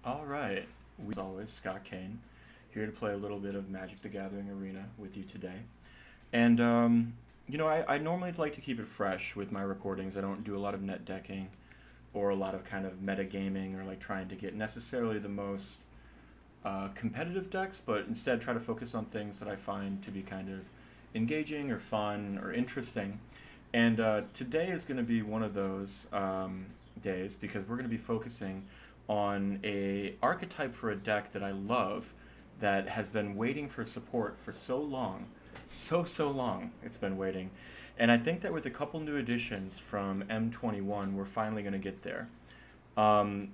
Alright, as always, Scott Kane, here to play a little bit of Magic the Gathering Arena with you today. And, I normally like to keep it fresh with my recordings. I don't do a lot of net decking or a lot of kind of metagaming or like trying to get necessarily the most competitive decks, but instead try to focus on things that I find to be kind of engaging or fun or interesting. And today is going to be one of those days because we're going to be focusing on a archetype for a deck that I love that has been waiting for support for so long. So long it's been waiting. And I think that with a couple new additions from M21, we're finally going to get there. I'm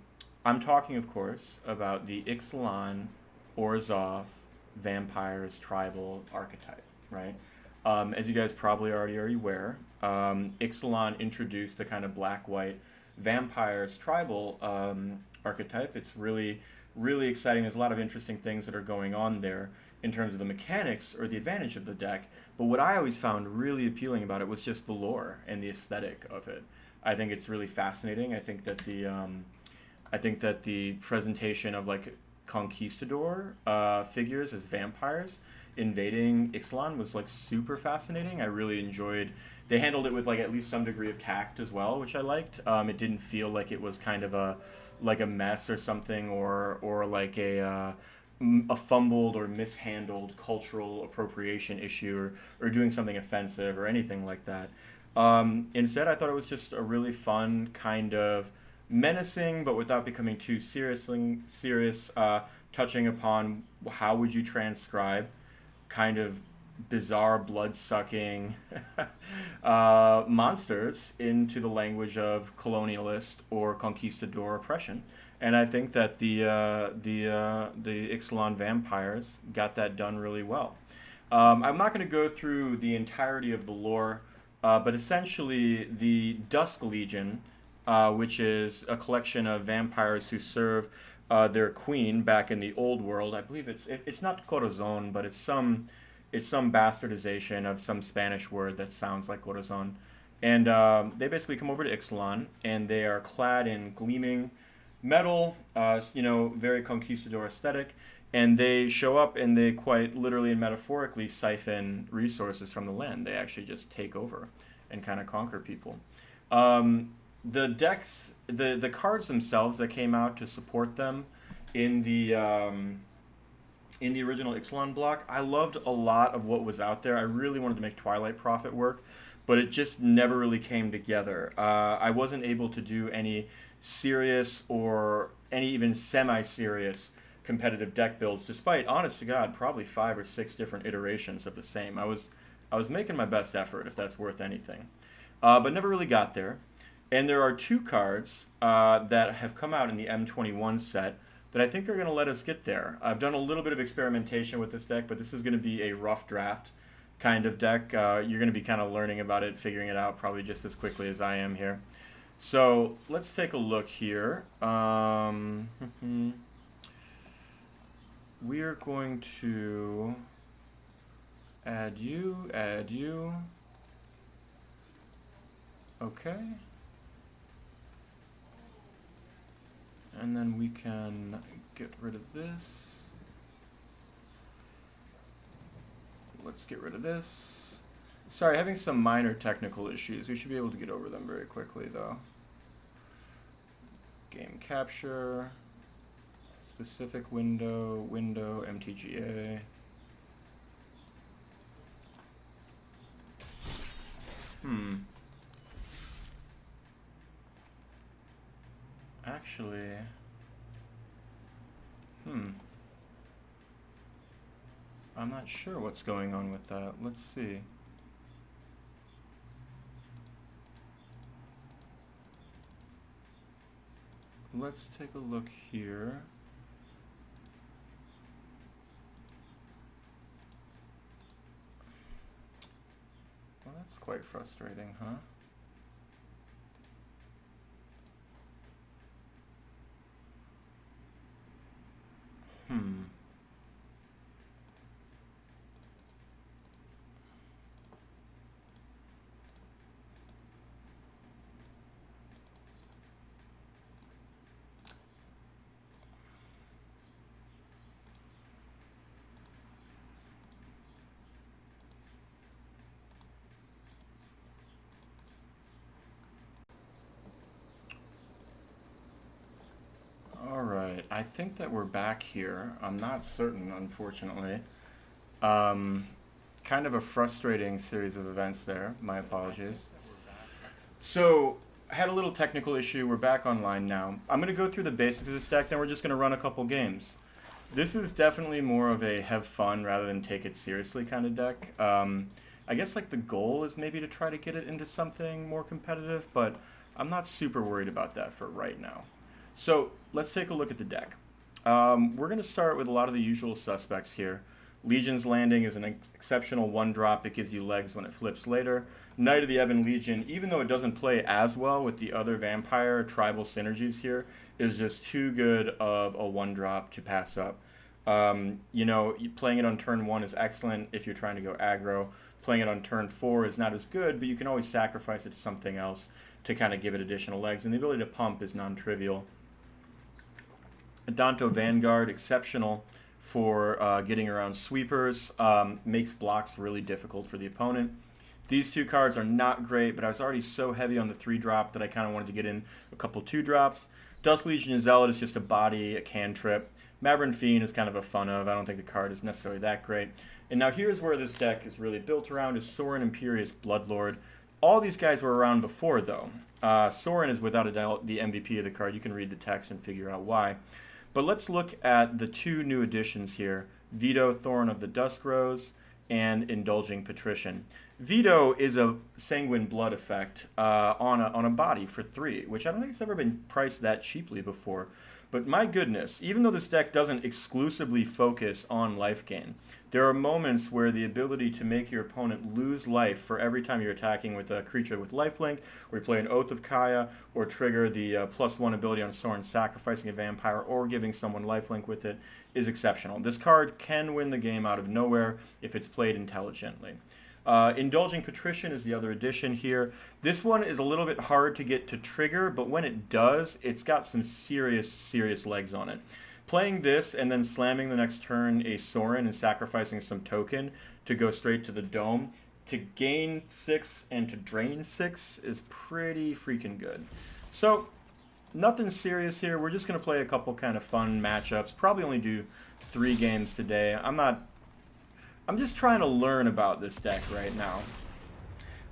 talking, of course, about the Ixalan Orzhov Vampires Tribal archetype, right? As you guys probably already are aware, Ixalan introduced the kind of black-white Vampires Tribal archetype. It's really exciting. There's a lot of interesting things that are going on there in terms of the mechanics or the advantage of the deck. But what I always found really appealing about it was just the lore and the aesthetic of it. I think it's really fascinating. I think that the presentation of like conquistador figures as vampires invading Ixalan was like super fascinating. I really enjoyed. They handled it with like at least some degree of tact as well, which I liked. It didn't feel like it was kind of a mess or something, or like a fumbled or mishandled cultural appropriation issue, or doing something offensive or anything like that. Instead, I thought it was just a really fun kind of menacing, but without becoming too serious, touching upon how would you transcribe kind of bizarre blood-sucking monsters into the language of colonialist or conquistador oppression. And I think that the Ixalan vampires got that done really well. I'm not going to go through the entirety of the lore, but essentially the Dusk Legion, which is a collection of vampires who serve their queen back in the old world. I believe it's not Corazon, but it's some bastardization of some Spanish word that sounds like Corazon. And they basically come over to Ixalan, and they are clad in gleaming metal, very conquistador aesthetic. And they show up and they quite literally and metaphorically siphon resources from the land. They actually just take over and kind of conquer people. The decks, the cards themselves that came out to support them in the original Ixalan block, I loved a lot of what was out there. I really wanted to make Twilight Prophet work, but it just never really came together. I wasn't able to do any serious or any even semi-serious competitive deck builds, despite, honest to God, probably 5 or 6 different iterations of the same. I was making my best effort, if that's worth anything, but never really got there. And there are 2 cards that have come out in the M21 set that I think are going to let us get there. I've done a little bit of experimentation with this deck, but this is going to be a rough draft kind of deck. You're going to be kind of learning about it, figuring it out probably just as quickly as I am here. So let's take a look here. We are going to add you. Okay. And then we can get rid of this. Let's get rid of this. Sorry, having some minor technical issues. We should be able to get over them very quickly, though. Game capture. Specific window, MTGA. Actually, I'm not sure what's going on with that. Let's see. Let's take a look here. Well, that's quite frustrating, huh? Alright, I think that we're back here. I'm not certain, unfortunately. Kind of a frustrating series of events there. My apologies. So, I had a little technical issue. We're back online now. I'm going to go through the basics of this deck, then we're just going to run a couple games. This is definitely more of a have fun rather than take it seriously kind of deck. I guess like the goal is maybe to try to get it into something more competitive, but I'm not super worried about that for right now. So let's take a look at the deck. We're going to start with a lot of the usual suspects here. Legion's Landing is an exceptional 1-drop. It gives you legs when it flips later. Knight of the Ebon Legion, even though it doesn't play as well with the other vampire tribal synergies here, is just too good of a 1-drop to pass up. You know, playing it on turn 1 is excellent if you're trying to go aggro. Playing it on turn 4 is not as good, but you can always sacrifice it to something else to kind of give it additional legs. And the ability to pump is non-trivial. Adanto Vanguard, exceptional for getting around sweepers, makes blocks really difficult for the opponent. These two cards are not great, but I was already so heavy on the 3-drop that I kind of wanted to get in a couple 2-drops. Dusk Legion and Zealot is just a body, a cantrip. Mavren Fein is kind of a fun of. I don't think the card is necessarily that great. And now here's where this deck is really built around, is Sorin, Imperious, Bloodlord. All these guys were around before, though. Sorin is without a doubt the MVP of the card. You can read the text and figure out why. But let's look at the two new additions here. Vito, Thorn of the Dusk Rose, and Indulging Patrician. Vito is a Sanguine Blood effect on a body for 3, which I don't think it's ever been priced that cheaply before. But my goodness, even though this deck doesn't exclusively focus on life gain, there are moments where the ability to make your opponent lose life for every time you're attacking with a creature with lifelink, or you play an Oath of Kaya, or trigger the +1 ability on Sorin, sacrificing a vampire, or giving someone lifelink with it, is exceptional. This card can win the game out of nowhere if it's played intelligently. Indulging Patrician is the other addition here. This one is a little bit hard to get to trigger, but when it does, it's got some serious legs on it. Playing this and then slamming the next turn a Sorin and sacrificing some token to go straight to the dome to gain 6 and to drain 6 is pretty freaking good. So, nothing serious here. We're just going to play a couple kind of fun matchups. Probably only do 3 games today. I'm just trying to learn about this deck right now.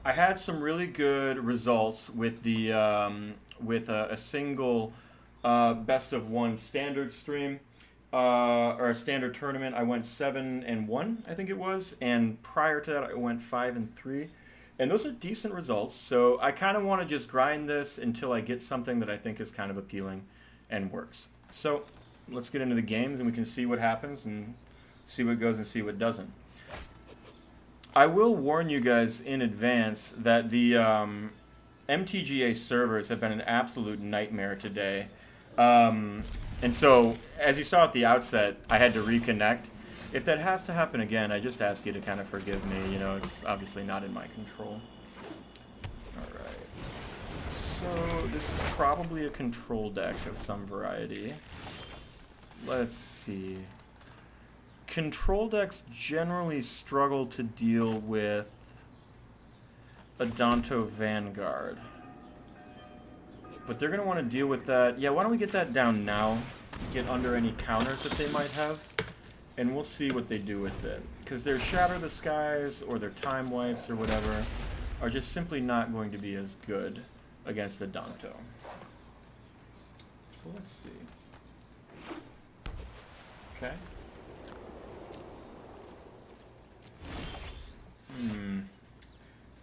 I had some really good results with the with a single best of 1 standard stream or a standard tournament. I went 7-1, I think it was, and prior to that I went 5-3, and those are decent results. So I kind of want to just grind this until I get something that I think is kind of appealing and works. So let's get into the games and we can see what happens and see what goes and see what doesn't. I will warn you guys in advance that the MTGA servers have been an absolute nightmare today. And so, as you saw at the outset, I had to reconnect. If that has to happen again, I just ask you to kind of forgive me. You know, it's obviously not in my control. Alright. So, this is probably a control deck of some variety. Let's see. Control decks generally struggle to deal with Adanto Vanguard. But they're going to want to deal with that. Yeah, why don't we get that down now? Get under any counters that they might have. And we'll see what they do with it. Because their Shatter the Skies or their Time Wipes or whatever are just simply not going to be as good against Adanto. So let's see. Okay.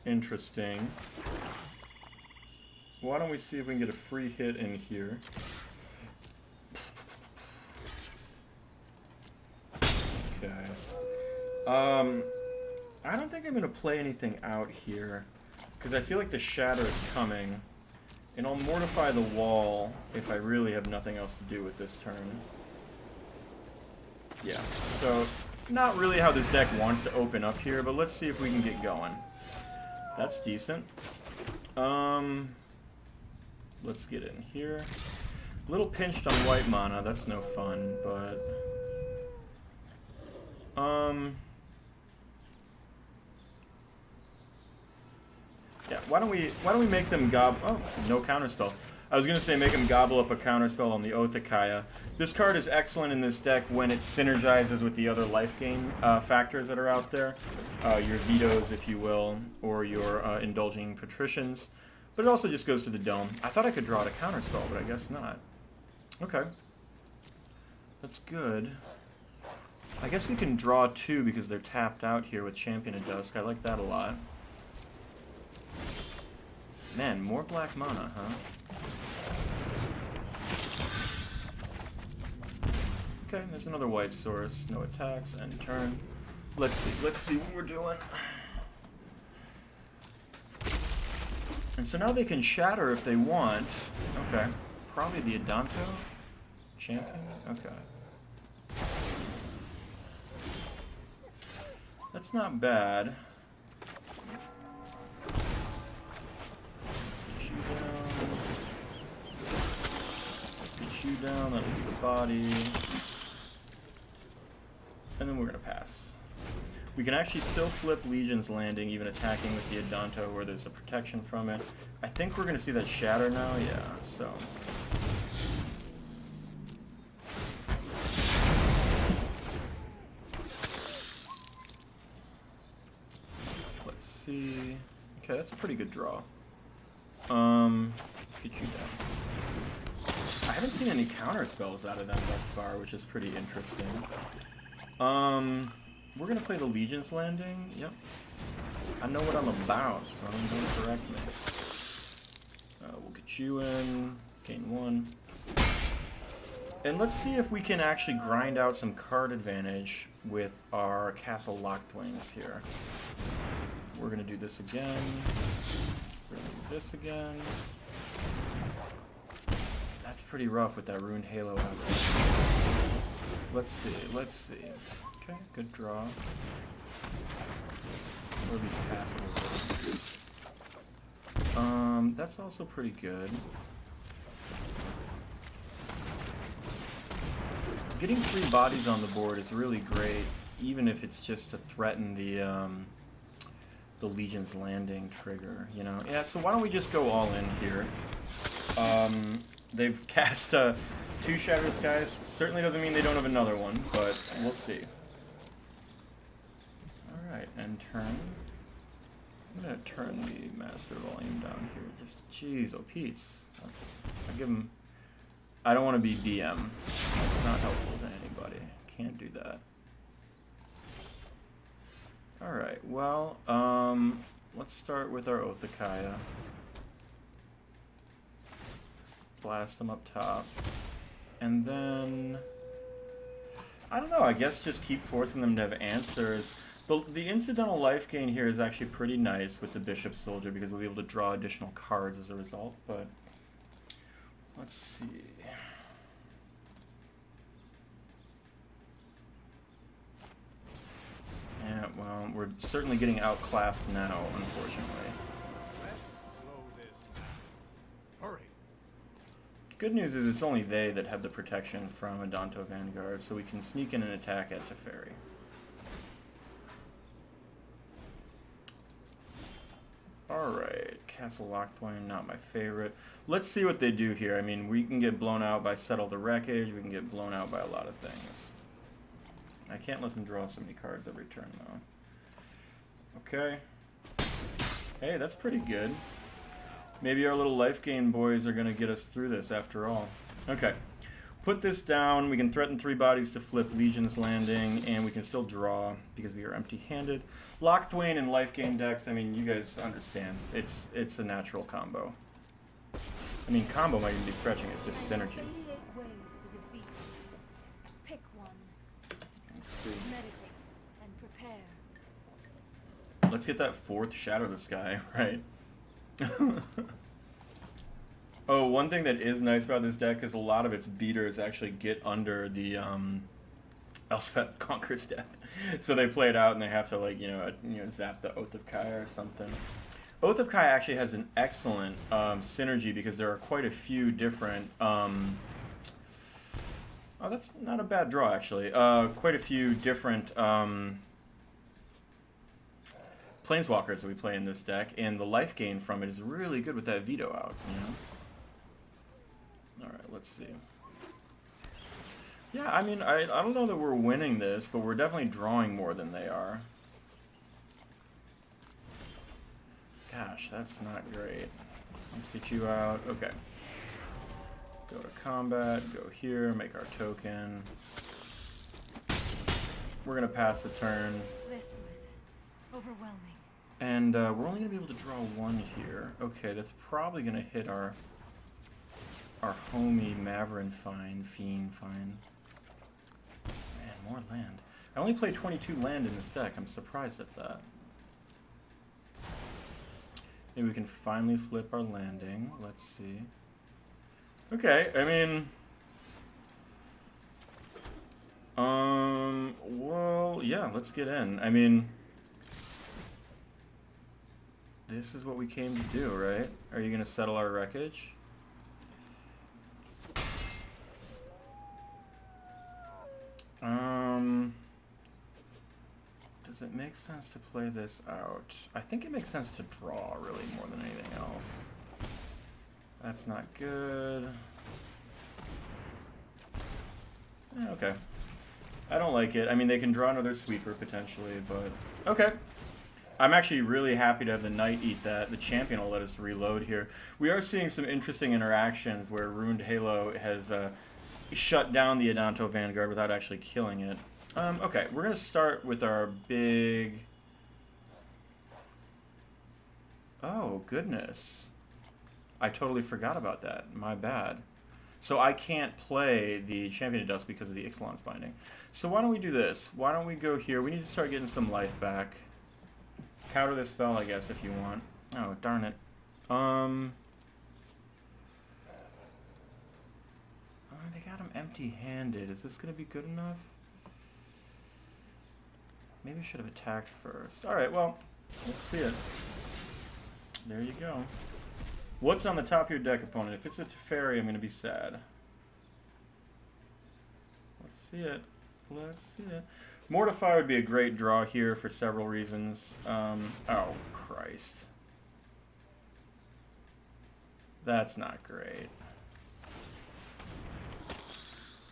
Interesting. Why don't we see if we can get a free hit in here? Okay. I don't think I'm going to play anything out here, because I feel like the Shatter is coming, and I'll Mortify the wall if I really have nothing else to do with this turn. Yeah, so not really how this deck wants to open up here, but let's see if we can get going. That's decent. Let's get in here. A little pinched on white mana, that's no fun, but yeah, why don't we make them gob... Oh, no counterspell. I was going to say make him gobble up a counterspell on the Othakaya. This card is excellent in this deck when it synergizes with the other life gain factors that are out there. Your Vitos, if you will, or your Indulging Patricians. But it also just goes to the dome. I thought I could draw it a counterspell, but I guess not. Okay. That's good. I guess we can draw 2 because they're tapped out here with Champion of Dusk. I like that a lot. Man, more black mana, huh? Okay, there's another white source. No attacks, end turn. Let's see what we're doing. And so now they can shatter if they want. Okay. Probably the Adanto Champion? Okay. That's not bad. Let's get you down. That'll be the body. And then we're gonna pass. We can actually still flip Legion's Landing, even attacking with the Adanto where there's a protection from it. I think we're gonna see that shatter now, yeah, so. Let's see. Okay, that's a pretty good draw. Let's get you down. I haven't seen any counter spells out of them thus far, which is pretty interesting. We're gonna play the Legion's Landing. Yep. I know what I'm about, so don't correct me. We'll get you in. Gain 1. And let's see if we can actually grind out some card advantage with our Castle Locthwains here. We're gonna do this again. We're gonna do this again. That's pretty rough with that Ruined Halo out there. Let's see. Okay, good draw. Or these passables. That's also pretty good. Getting 3 bodies on the board is really great, even if it's just to threaten the Legion's Landing trigger, you know? Yeah, so why don't we just go all in here? They've cast 2 Shattered Skies. Certainly doesn't mean they don't have another one, but we'll see. Alright, end turn. I'm gonna turn the master volume down here. Just, jeez, oh Pete's. I give him. I don't want to be BM. That's not helpful to anybody. Can't do that. Alright, well, let's start with our Othakaya. Blast them up top. And then, I don't know, I guess just keep forcing them to have answers. The incidental life gain here is actually pretty nice with the Bishop Soldier because we'll be able to draw additional cards as a result, but let's see. Yeah, well, we're certainly getting outclassed now, unfortunately. Good news is it's only they that have the protection from Adanto Vanguard, so we can sneak in and attack at Teferi. Alright, Castle Locthwain, not my favorite. Let's see what they do here. I mean, we can get blown out by Settle the Wreckage, we can get blown out by a lot of things. I can't let them draw so many cards every turn, though. Okay. Hey, that's pretty good. Maybe our little life gain boys are going to get us through this after all. Okay. Put this down. We can threaten 3 bodies to flip Legion's Landing, and we can still draw because we are empty-handed. Locthwain and life gain decks, I mean, you guys understand. It's a natural combo. I mean, combo might even be stretching. It's just synergy. 88 ways to defeat. Pick one. Let's see. Meditate and prepare. Let's get that 4th Shatter the Sky, right? Oh, one thing that is nice about this deck is a lot of its beaters actually get under the Elspeth Conqueror's Death. So they play it out and they have to, like, you know, zap the Oath of Kaya or something. Oath of Kaya actually has an excellent synergy because there are quite a few different oh, that's not a bad draw, actually. Quite a few different Planeswalkers that we play in this deck, and the life gain from it is really good with that Vito out, you know? let's see. Yeah, I mean, I don't know that we're winning this, but we're definitely drawing more than they are. Gosh, that's not great. Let's get you out. Okay. Go to combat, go here, make our token. We're going to pass the turn. This was overwhelming. And we're only going to be able to draw one here. Okay, that's probably going to hit our homie Mavren Fein. Man, more land. I only played 22 land in this deck. I'm surprised at that. Maybe we can finally flip our landing. Let's see. Okay, I mean... well, yeah, let's get in. I mean... This is what we came to do, right? Are you going to settle our wreckage? Does it make sense to play this out? I think it makes sense to draw, really, more than anything else. That's not good. Okay. I don't like it. I mean, they can draw another sweeper, potentially, but... Okay. I'm actually really happy to have the Knight eat that. The Champion will let us reload here. We are seeing some interesting interactions where Ruined Halo has shut down the Adanto Vanguard without actually killing it. Okay, we're going to start with our big... Oh, goodness. I totally forgot about that. My bad. So I can't play the Champion of Dusk because of the Ixalan's binding. So why don't we do this? Why don't we go here? We need to start getting some life back. Counter this spell, I guess, if you want. Oh, darn it. They got him empty-handed. Is this going to be good enough? Maybe I should have attacked first. Alright, well, let's see it. There you go. What's on the top of your deck, opponent? If it's a Teferi, I'm going to be sad. Let's see it. Let's see it. Mortify would be a great draw here for several reasons. Oh, Christ. That's not great.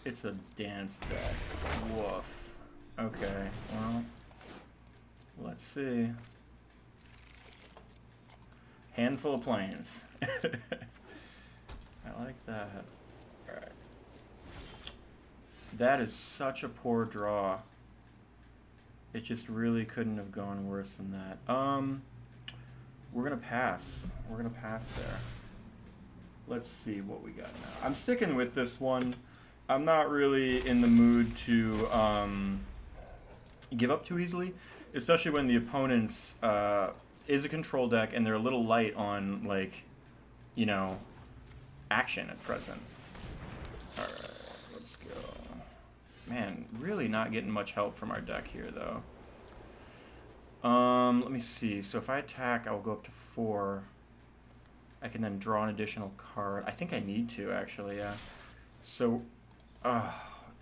It's a dance deck. Woof. Okay, well, let's see. Handful of planes. I like that. Alright. That is such a poor draw. It just really couldn't have gone worse than that. We're gonna pass. We're gonna pass there. Let's see what we got now. I'm sticking with this one. I'm not really in the mood to give up too easily, especially when the opponent's is a control deck and they're a little light on, like, you know, action at present. Alright, let's go. Man, really not getting much help from our deck here, though. Let me see. So if I attack, I'll go up to 4. I can then draw an additional card. I think I need to, actually, yeah. So,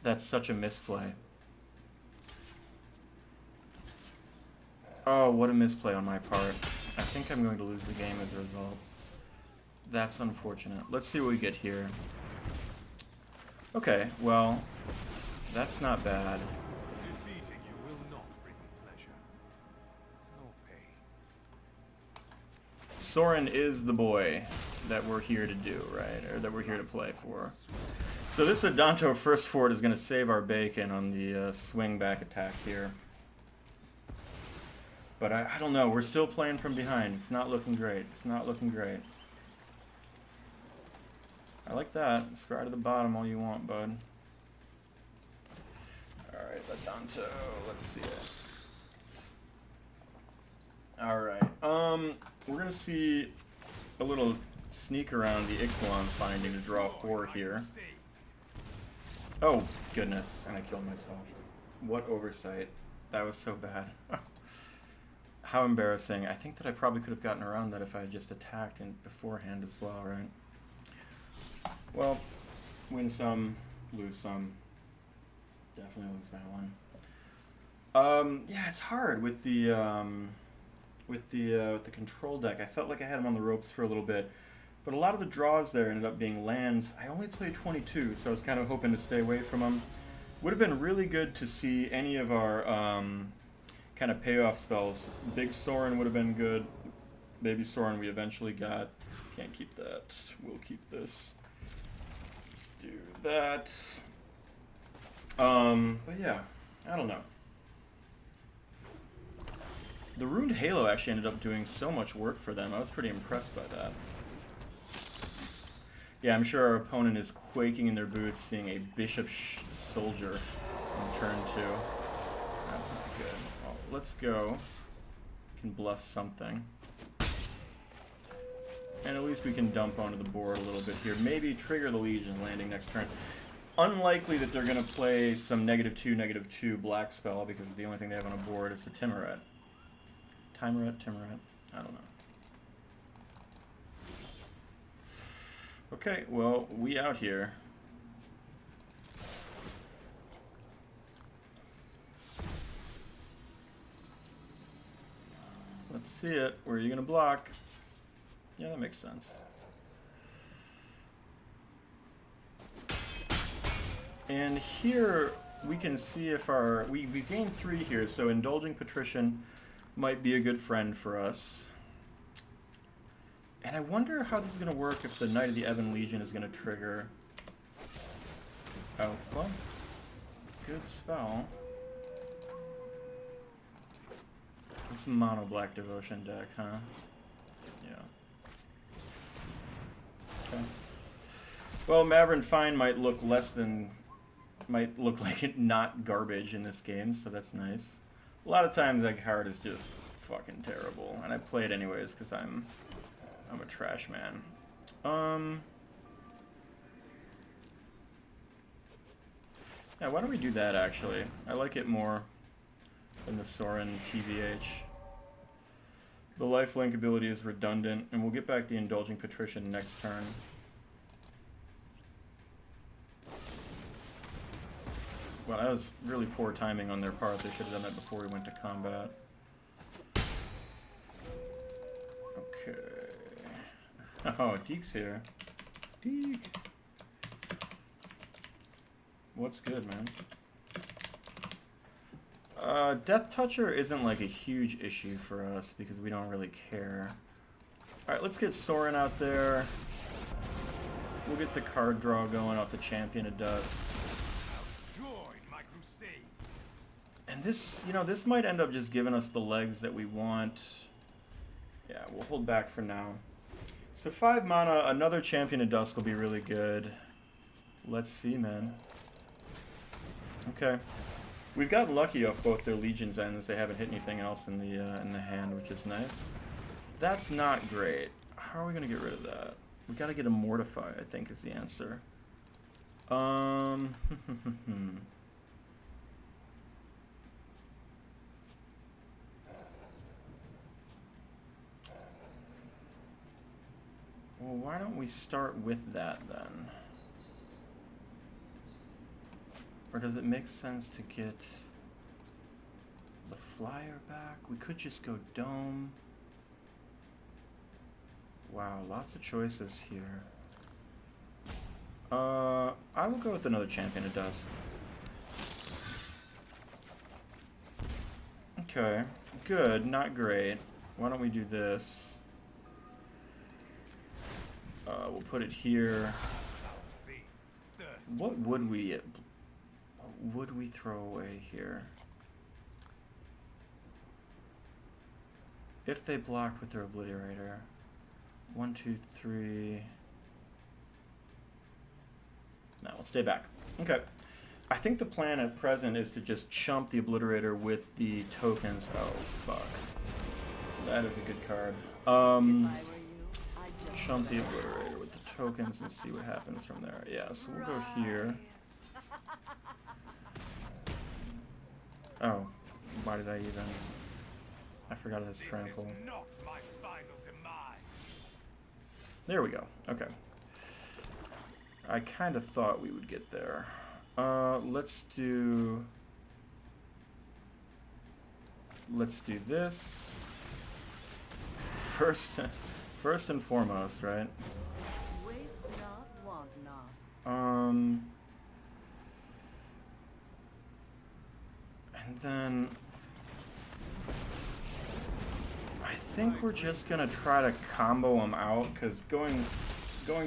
that's such a misplay. Oh, what a misplay on my part. I think I'm going to lose the game as a result. That's unfortunate. Let's see what we get here. Okay, well, that's not bad. Defeating you will not bring me pleasure, nor pain. Sorin is the boy that we're here to do, right? Or that we're here to play for. So this Adanto First Fort is going to save our bacon on the swing back attack here. But I don't know. We're still playing from behind. It's not looking great. It's not looking great. I like that. Scry to the bottom all you want, bud. Alright, Adanto. Let's see it. Alright. We're going to see a little sneak around the Ixalan's binding to draw 4 here. Oh, goodness. And I killed myself. What oversight. That was so bad. How embarrassing. I think that I probably could have gotten around that if I had just attacked in beforehand as well, right? Well, win some, lose some. Definitely lose that one. Yeah, it's hard with the control deck. I felt like I had him on the ropes for a little bit. But a lot of the draws there ended up being lands. I only played 22, so I was kind of hoping to stay away from them. Would have been really good to see any of our kind of payoff spells. Big Sorin would have been good. Baby Sorin we eventually got. Can't keep that. We'll keep this. Let's do that. But yeah, I don't know. The Ruined Halo actually ended up doing so much work for them. I was pretty impressed by that. Yeah, I'm sure our opponent is quaking in their boots seeing a Bishop Soldier on turn 2. That's not good. Well, let's go. Can bluff something. And at least we can dump onto the board a little bit here. Maybe trigger the Legion landing next turn. Unlikely that they're going to play some -2/-2 black spell because the only thing they have on a board is the Timuret. Timuret? I don't know. Okay, well, we out here. Let's see it. Where are you going to block? Yeah, that makes sense. And here we can see if our... We've gained 3 here, so Indulging Patrician might be a good friend for us. And I wonder how this is going to work if the Knight of the Ebon Legion is going to trigger. Oh, well. Good spell. It's a mono black devotion deck, huh? Yeah. Okay. Well, Mavren Fein might look like it not garbage in this game, so that's nice. A lot of times that card is just fucking terrible, and I play it anyways because I'm a trash man. Yeah, why don't we do that actually? I like it more than the Sorin TVH. The lifelink ability is redundant, and we'll get back the Indulging Patrician next turn. Well, that was really poor timing on their part. They should have done that before we went to combat. Okay. Oh, Deke's here. Deke. What's good, man? Death Toucher isn't like a huge issue for us because we don't really care. Alright, let's get Sorin out there. We'll get the card draw going off the Champion of Dusk. And this, you know, this might end up just giving us the legs that we want. Yeah, we'll hold back for now. So 5 mana, another Champion of Dusk will be really good. Let's see, man. Okay. We've gotten lucky off both their Legion's ends. They haven't hit anything else in the hand, which is nice. That's not great. How are we going to get rid of that? We got to get a Mortify, I think, is the answer. Well, why don't we start with that then? Or does it make sense to get the flyer back? We could just go Dome. Wow, lots of choices here. I will go with another Champion of Dusk. Okay, good, not great. Why don't we do this? We'll put it here. What would we throw away here? If they block with their Obliterator. 1, 2, 3. No, we'll stay back. Okay. I think the plan at present is to just chump the Obliterator with the tokens. Oh, fuck. That is a good card. Chump the Obliterator with the tokens and see what happens from there. Yeah, so we'll go here. Oh, why did I even... I forgot it has trample. There we go. Okay. I kind of thought we would get there. Let's do this. First and foremost, right? And then I think we're just gonna try to combo them out, because going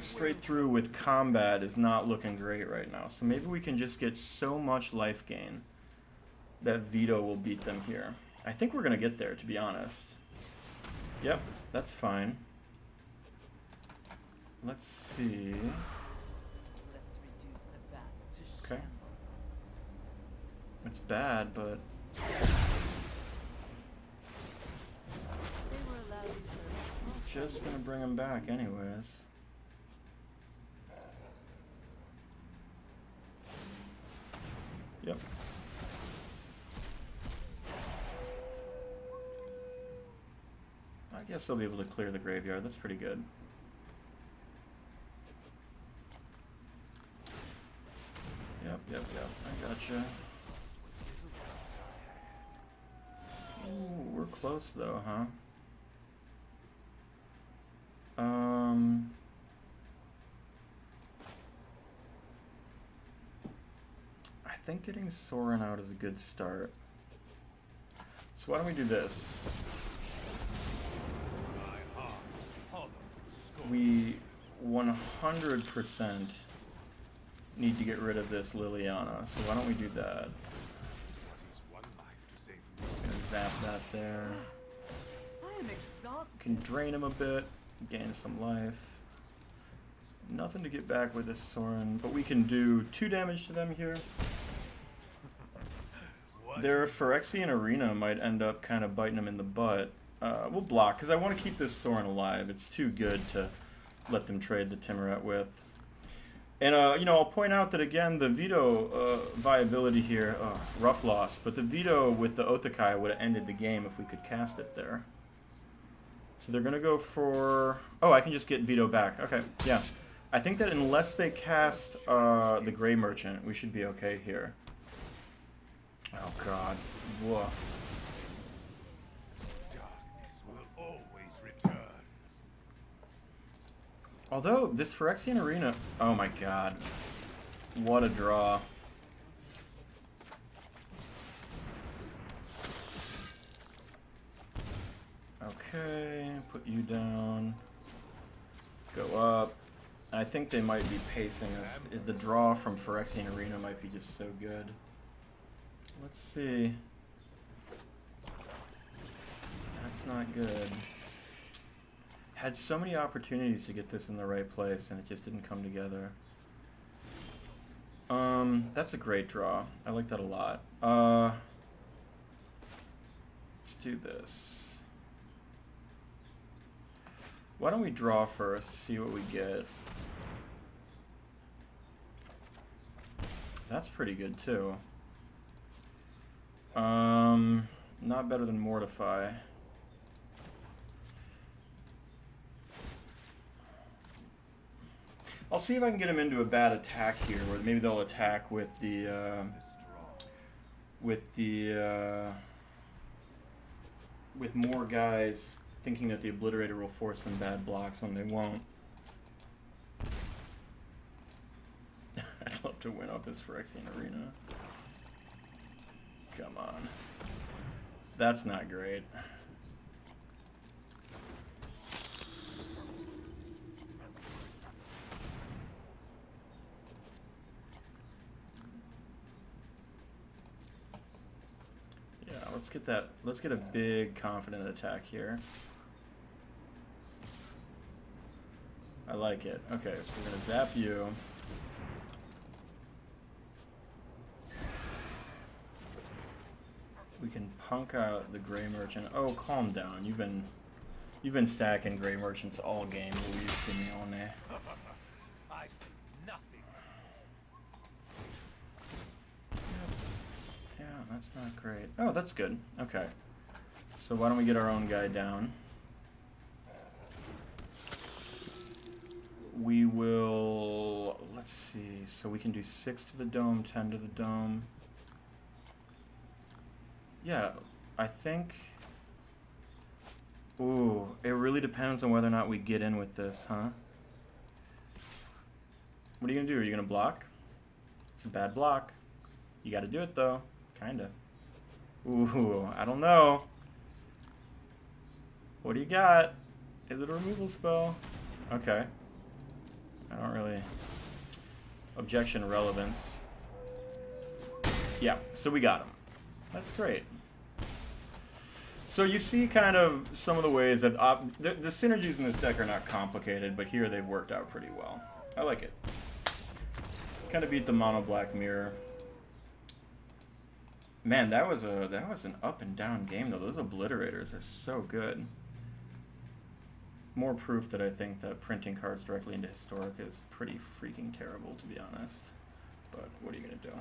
straight through with combat is not looking great right now. So maybe we can just get so much life gain that Vito will beat them here. I think we're gonna get there, to be honest. Yep, that's fine. Let's see. Okay. It's bad, but just gonna bring him back anyways. Yep. I guess I'll be able to clear the graveyard. That's pretty good. Yep. I gotcha. Ooh, we're close though, huh? I think getting Sorin out is a good start. So why don't we do this? We 100% need to get rid of this Liliana, so why don't we do that? Just gonna zap that there. Can drain him a bit, gain some life. Nothing to get back with this Sorin, but we can do 2 damage to them here. Their Phyrexian Arena might end up kind of biting them in the butt. We'll block, because I want to keep this Sorin alive. It's too good to let them trade the Timuret with. And, you know, I'll point out that, again, the Vito viability here, rough loss, but the Vito with the Otakai would have ended the game if we could cast it there. So they're going to go for... Oh, I can just get Vito back. Okay, yeah. I think that unless they cast the Grey Merchant, we should be okay here. Oh, God. Woof. Although, this Phyrexian Arena... Oh my god. What a draw. Okay, put you down. Go up. I think they might be pacing us. The draw from Phyrexian Arena might be just so good. Let's see. That's not good. Had so many opportunities to get this in the right place, and it just didn't come together. That's a great draw. I like that a lot. Let's do this. Why don't we draw first, see what we get. That's pretty good, too. Not better than Mortify. I'll see if I can get them into a bad attack here, where maybe they'll attack with the with more guys, thinking that the Obliterator will force some bad blocks when they won't. I'd love to win off this Phyrexian Arena. Come on. That's not great. Let's get that. Let's get a big confident attack here. I like it. Okay, so we're gonna zap you. We can punk out the Grey Merchant. Oh, calm down. You've been stacking Grey Merchants all game, Luis Simeone. That's not great. Oh, that's good. Okay. So why don't we get our own guy down? We will... Let's see. So we can do 6 to the dome, 10 to the dome. Yeah, I think... Ooh, it really depends on whether or not we get in with this, huh? What are you gonna do? Are you gonna block? It's a bad block. You gotta do it though. Kinda. Ooh, I don't know. What do you got? Is it a removal spell? Okay. I don't really... Objection relevance. Yeah, so we got him. That's great. So you see kind of some of the ways that... the synergies in this deck are not complicated, but here they've worked out pretty well. I like it. Kind of beat the mono black mirror. Man, that was an up and down game though. Those obliterators are so good. More proof that I think that printing cards directly into Historic is pretty freaking terrible, to be honest. But what are you gonna do?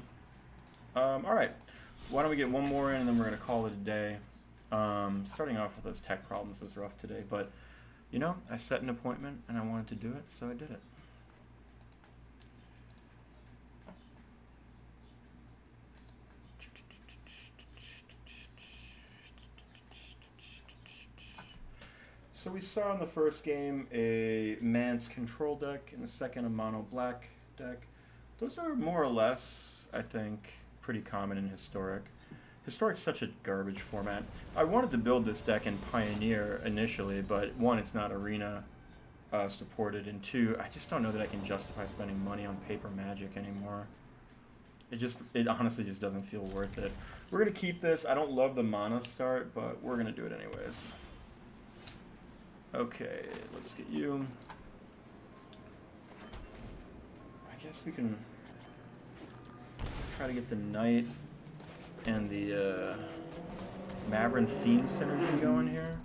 All right, why don't we get one more in and then we're gonna call it a day. Starting off with those tech problems was rough today, but you know, I set an appointment and I wanted to do it, so I did it. So we saw in the first game a man's control deck, in the second a mono black deck. Those are more or less, I think, pretty common in Historic. Historic's such a garbage format. I wanted to build this deck in Pioneer initially, but one, it's not Arena supported, and two, I just don't know that I can justify spending money on paper Magic anymore. It honestly just doesn't feel worth it. We're gonna keep this. I don't love the mana start, but we're gonna do it anyways. Okay, let's get you. I guess we can try to get the Knight and the Mavren Fein synergy going here.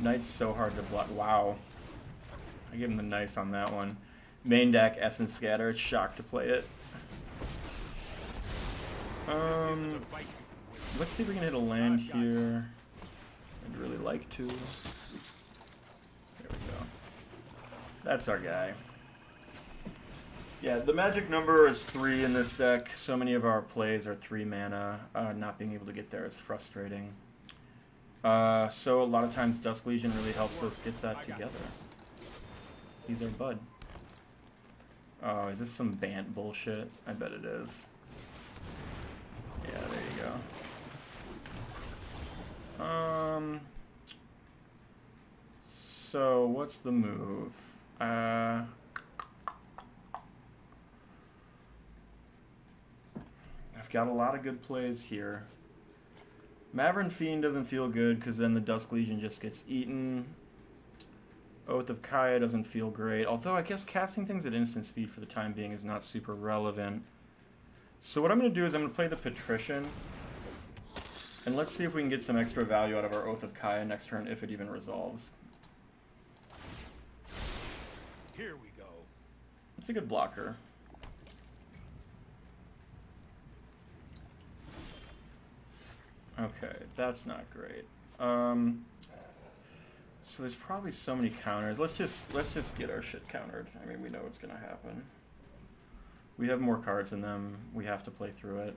Knight's so hard to block. Wow. I give him the nice on that one. Main deck, Essence Scatter. It's shocked to play it. Let's see if we can hit a land here. I'd really like to. There we go. That's our guy. Yeah, the magic number is 3 in this deck. So many of our plays are 3 mana. Not being able to get there is frustrating. So a lot of times Dusk Legion really helps us get that together. He's our bud. Oh, is this some Bant bullshit? I bet it is. Yeah, there you go. So what's the move? I've got a lot of good plays here. Mavren Fiend doesn't feel good because then the Dusk Legion just gets eaten. Oath of Kaya doesn't feel great, although I guess casting things at instant speed for the time being is not super relevant. So what I'm going to do is I'm going to play the Patrician, and let's see if we can get some extra value out of our Oath of Kaya next turn, if it even resolves. Here we go. It's a good blocker. Okay, that's not great. So there's probably so many counters. Let's just get our shit countered. I mean, we know what's gonna happen. We have more cards than them. We have to play through it.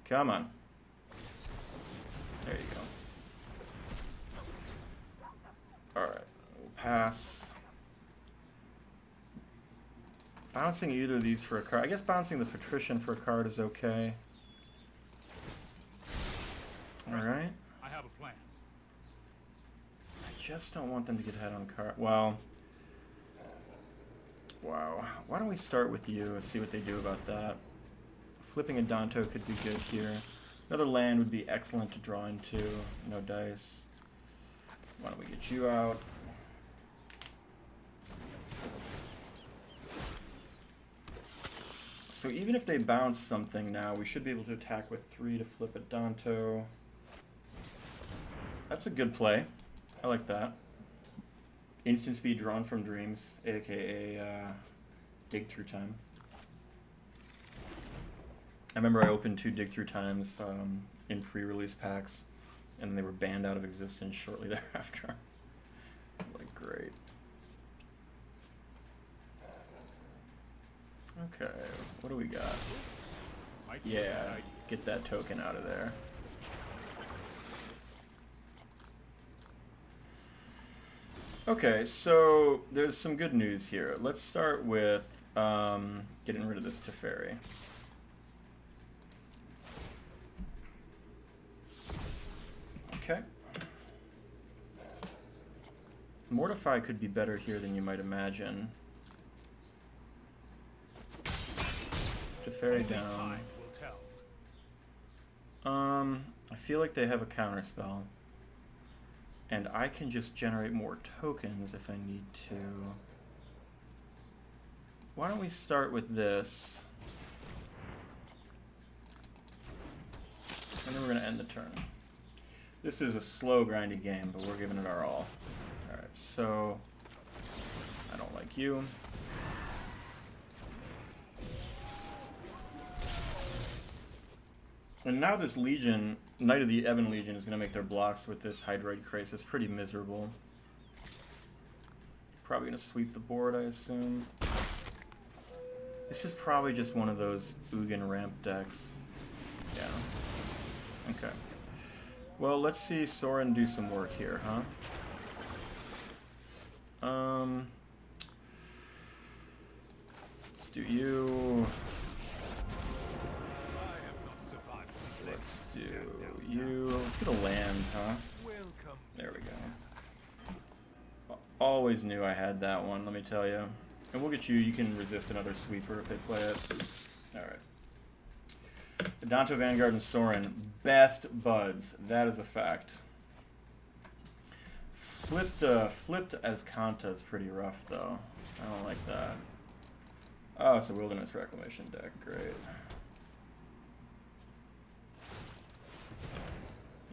Come on. There you go. Alright, we'll pass. Bouncing either of these for a card. I guess bouncing the Patrician for a card is okay. Alright. I have a plan. I just don't want them to get ahead on card. Well. Wow. Why don't we start with you and see what they do about that? Flipping Adanto could be good here. Another land would be excellent to draw into. No dice. Why don't we get you out? So even if they bounce something now, we should be able to attack with 3 to flip Adanto. That's a good play. I like that. Instant speed drawn from dreams, aka dig through time. I remember I opened 2 dig through times in pre-release packs, and they were banned out of existence shortly thereafter. Like, great. Okay, what do we got? Yeah, get that token out of there. Okay, so there's some good news here. Let's start with getting rid of this Teferi. Okay. Mortify could be better here than you might imagine. Teferi down. I feel like they have a counter spell. And I can just generate more tokens if I need to. Why don't we start with this? And then we're going to end the turn. This is a slow, grindy game, but we're giving it our all. Alright, so I don't like you. And now this Legion, Knight of the Ebon Legion, is going to make their blocks with this Hydroid Crisis pretty miserable. Probably going to sweep the board, I assume. This is probably just one of those Ugin ramp decks. Yeah. Okay. Well, let's see Sorin do some work here, huh? Let's do you. Let's do you. Let's get a land, huh? There we go. Always knew I had that one, let me tell you. And we'll get you. You can resist another sweeper if they play it. Alright. Adanto Vanguard and Sorin. Best buds. That is a fact. Flipped as Kanta is pretty rough, though. I don't like that. Oh, it's a Wilderness Reclamation deck. Great.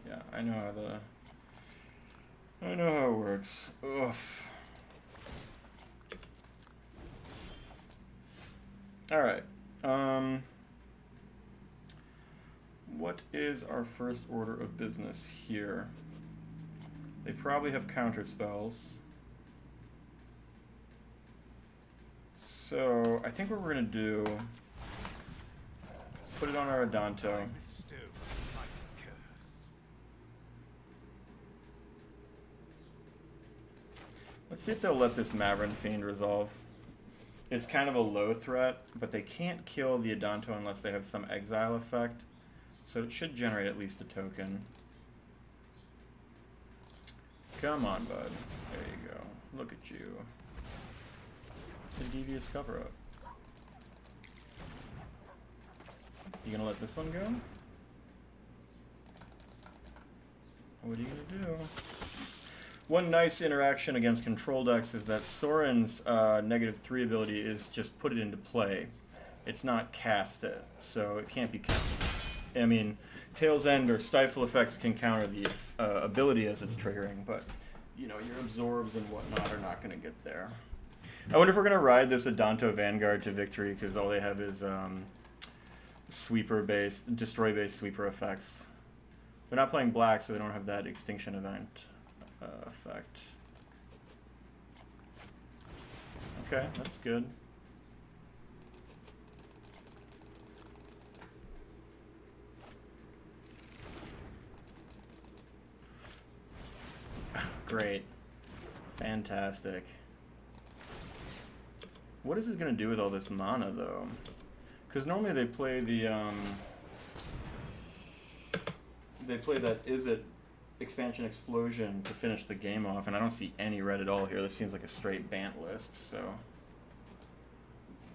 Yeah, I know how it works. Oof. Alright. What is our first order of business here? They probably have counter spells. So I think what we're gonna do, put it on our Adanto. Let's see if they'll let this Mavren Fiend resolve. It's kind of a low threat, but they can't kill the Adanto unless they have some exile effect. So it should generate at least a token. Come on, bud. There you go. Look at you. It's a devious cover-up. You gonna let this one go? What are you gonna do? One nice interaction against control decks is that Sorin's -3 ability is just put it into play. It's not cast it, so it can't be countered. I mean, Tail's End or Stifle effects can counter the ability as it's triggering, but you know, your absorbs and whatnot are not going to get there. I wonder if we're going to ride this Adanto Vanguard to victory because all they have is sweeper-based, destroy-based sweeper effects. They're not playing black, so they don't have that extinction event effect. Okay, that's good. Great. Fantastic. What is it going to do with all this mana, though? Because normally they play the, they play that Is It Expansion Explosion to finish the game off, and I don't see any red at all here. This seems like a straight Bant list, so...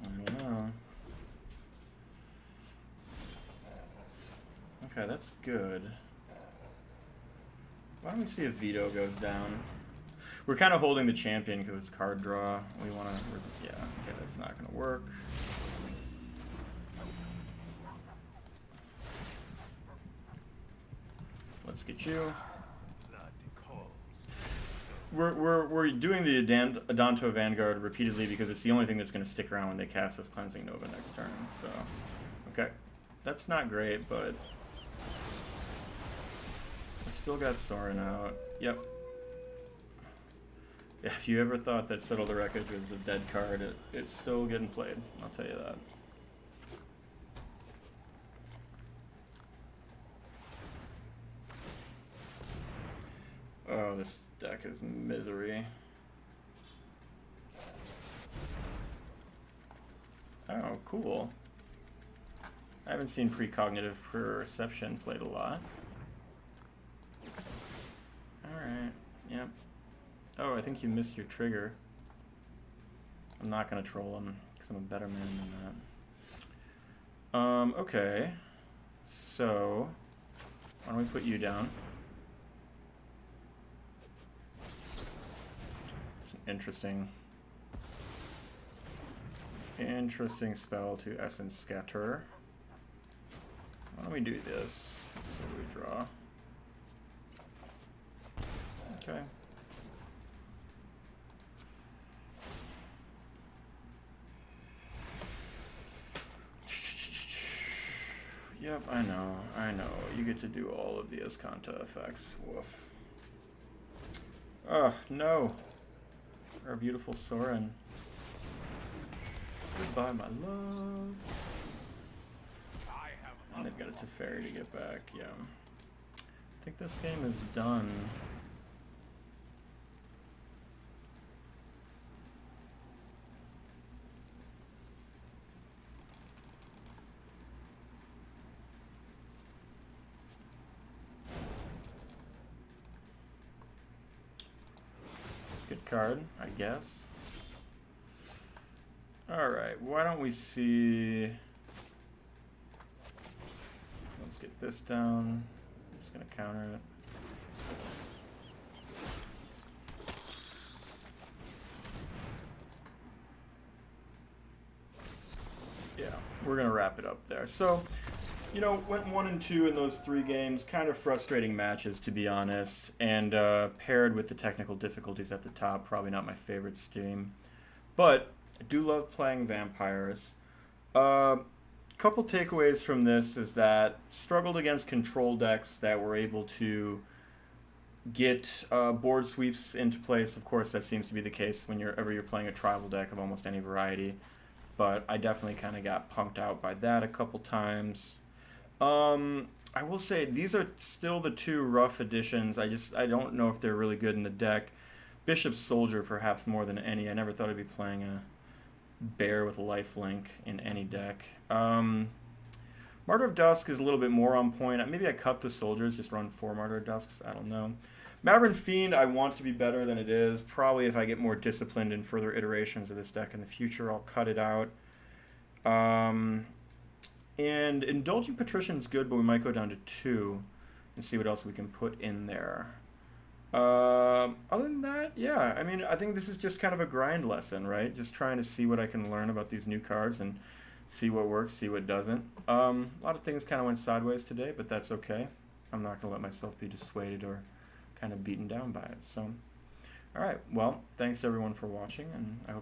I don't know. Okay, that's good. Why don't we see if Vito goes down? We're kind of holding the champion because it's card draw. We want to... Yeah, okay, that's not going to work. Let's get you. We're doing the Adanto Vanguard repeatedly because it's the only thing that's going to stick around when they cast this Cleansing Nova next turn. So, okay. That's not great, but... Still got Sorin out. Yep. Yeah, if you ever thought that Settle the Wreckage was a dead card, it's still getting played. I'll tell you that. Oh, this deck is misery. Oh, cool. I haven't seen precognitive perception played a lot. Alright, yep. Oh, I think you missed your trigger. I'm not gonna troll him, because I'm a better man than that. Okay. So, why don't we put you down? It's an interesting spell to Essence Scatter. Why don't we do this? So we draw. Okay. Yep, I know. You get to do all of the Escanta effects. Woof. Ugh, no. Our beautiful Sorin. Goodbye, my love. And they've got a Teferi to get back, yeah. I think this game is done. Good card, I guess. Alright, why don't we see... Let's get this down. I'm just going to counter it. Yeah, we're going to wrap it up there. So, you know, went 1 and 2 in those 3 games. Kind of frustrating matches, to be honest. And paired with the technical difficulties at the top, probably not my favorite stream. But I do love playing vampires. Couple takeaways from this is that struggled against control decks that were able to get board sweeps into place. Of course, that seems to be the case whenever you're playing a tribal deck of almost any variety. But I definitely kind of got punked out by that a couple times. I will say these are still the 2 rough additions. I don't know if they're really good in the deck. Bishop Soldier perhaps more than any. I never thought I'd be playing a bear with lifelink in any deck. Martyr of Dusk is a little bit more on point. Maybe I cut the soldiers, just run 4 Martyr of Dusks. I don't know. Mavren Fiend, I want to be better than it is. Probably if I get more disciplined in further iterations of this deck in the future, I'll cut it out. And Indulging Patrician is good, but we might go down to 2 and see what else we can put in there. Other than that, yeah, I mean, I think this is just kind of a grind lesson, right? Just trying to see what I can learn about these new cards and see what works, see what doesn't. A lot of things kind of went sideways today, but that's okay. I'm not going to let myself be dissuaded or kind of beaten down by it. So, all right, well, thanks everyone for watching, and I hope